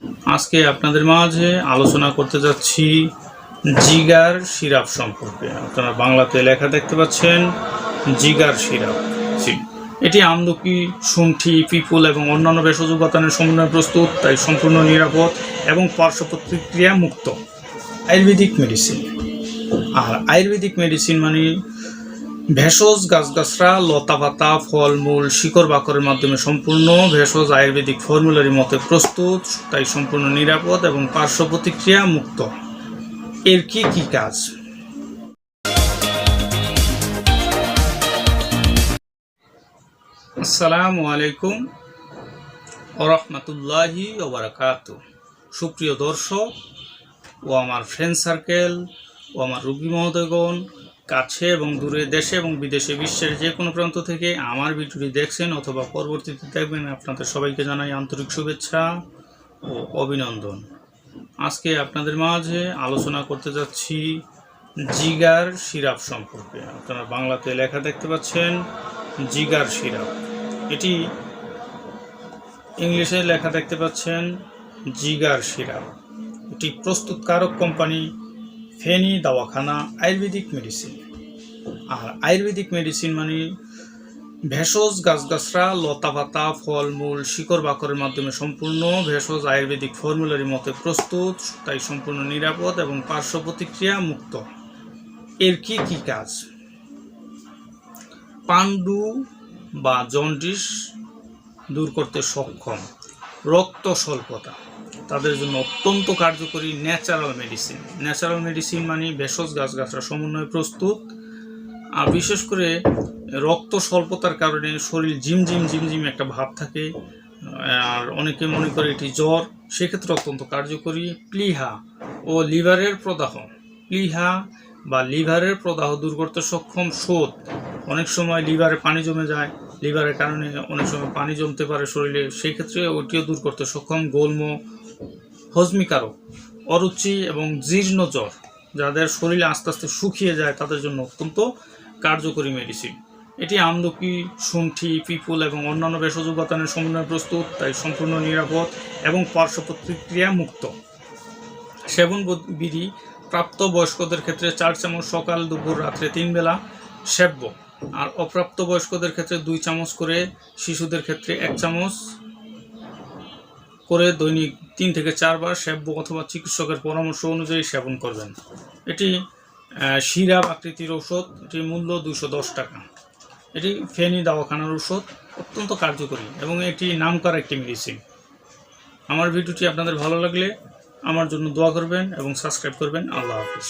আজকে আপনাদের মাঝে আলোচনা করতে যাচ্ছি জিগার সিরাপ সম্পর্কে। আপনারা বাংলাতে লেখা দেখতে পাচ্ছেন জিগার সিরাপ। এটি আমলকি, শুণ্ঠি, পিপুল এবং অন্যান্য ভেষজ উপাদানের সমন্বয়ে প্রস্তুত, তাই সম্পূর্ণ নিরাপদ এবং পার্শ্ব প্রতিক্রিয়া মুক্ত আয়ুর্বেদিক মেডিসিন। আর আয়ুর্বেদিক মেডিসিন মানে ভেষজ গাছগাছরা, লতাপাতা, ফলমূল, শিকড় বাকরের মাধ্যমে সম্পূর্ণ ভেষজ আয়ুর্বেদিক ফর্মুলারি মতে প্রস্তুত, তাই সম্পূর্ণ নিরাপদ এবং পার্শ্ব প্রতিক্রিয়া মুক্ত। এর কি কি কাজ? আসসালামু আলাইকুম ওয়া রাহমাতুল্লাহি ওয়া বারাকাতুহু। সুপ্রিয় দর্শক ও আমার ফ্রেন্ড সার্কেল ও আমার রোগী মহোদয়গণ, কাছে এবং দূরে, দেশে এবং বিদেশে, বিশ্বের যে কোনো প্রান্ত থেকে আমার ভিডিওটি দেখছেন অথবা পরবর্তীতে দেখবেন, আপনাদের সবাইকে জানাই আন্তরিক শুভেচ্ছা ও অভিনন্দন। আজকে আপনাদের মাঝে আলোচনা করতে যাচ্ছি জিগার সিরাপ সম্পর্কে। আপনারা বাংলাতে লেখা দেখতে পাচ্ছেন জিগার সিরাপ। এটি ইংলিশে লেখা দেখতে পাচ্ছেন জিগার সিরাপ। এটি প্রস্তুতকারক কোম্পানি ফেনী দাওয়াখানা আয়ুর্বেদিক মেডিসিন। আর আয়ুর্বেদিক মেডিসিন মানে ভেষজ গাছগাছরা, লতাপাতা, ফলমূল, শিকড় বাকরের মাধ্যমে সম্পূর্ণ ভেষজ আয়ুর্বেদিক ফর্মুলারি মতে প্রস্তুত, তাই সম্পূর্ণ নিরাপদ এবং পার্শ্ব প্রতিক্রিয়া মুক্ত। এর কি কি কাজ? পান্ডু বা জন্ডিস দূর করতে সক্ষম, রক্ত স্বল্পতা তাদের জন্য অত্যন্ত কার্যকরী ন্যাচারাল মেডিসিন। ন্যাচারাল মেডিসিন মানে ভেষজ গাছগাছরা সমন্বয়ে প্রস্তুত। আর বিশেষ করে রক্ত স্বল্পতার কারণে শরীর ঝিমঝিম একটা ভাব থাকে, আর অনেকে মনে করে এটি জ্বর, সেক্ষেত্রে অত্যন্ত কার্যকরী। প্লীহা ও লিভারের প্রদাহ, প্লীহা বা লিভারের প্রদাহ দূর করতে সক্ষম। শোথ, অনেক সময় লিভারে পানি জমে যায়, লিভারের কারণে অনেক সময় পানি জমতে পারে শরীরে, সেই ক্ষেত্রে ওটিও দূর করতে সক্ষম। গোল্ম, হজমিকারক, অরুচি এবং জীর্ণ জ্বর, যাদের শরীরে আস্তে আস্তে শুকিয়ে যায়, তাদের জন্য অত্যন্ত কার্যকরী মেডিসিন। এটি আমলকি, শুণ্ঠি, পিপুল এবং অন্যান্য ভেষজ উপাদানের সমন্বয়ে প্রস্তুত, তাই সম্পূর্ণ নিরাপদ এবং পার্শ্ব প্রতিক্রিয়া মুক্ত। সেবন বিধি: প্রাপ্ত বয়স্কদের ক্ষেত্রে 4 চামচ সকাল, দুপুর, রাত্রে 3 বেলা সেব্য। আর অপ্রাপ্ত বয়স্কদের ক্ষেত্রে 2 চামচ করে, শিশুদের ক্ষেত্রে 1 চামচ করে দৈনিক 3 থেকে 4 বার সেব্য অথবা চিকিৎসকের পরামর্শ অনুযায়ী সেবন করবেন। এটি সিরাপ আকৃতির ঔষধ। এটির মূল্য 210 টাকা। এটি ফেনী দাওয়াখানার ঔষধ, অত্যন্ত কার্যকরী এবং এটি নামকরা একটি মেডিসিন। আমার ভিডিওটি আপনাদের ভালো লাগলে আমার জন্য দোয়া করবেন এবং সাবস্ক্রাইব করবেন। আল্লাহ হাফিজ।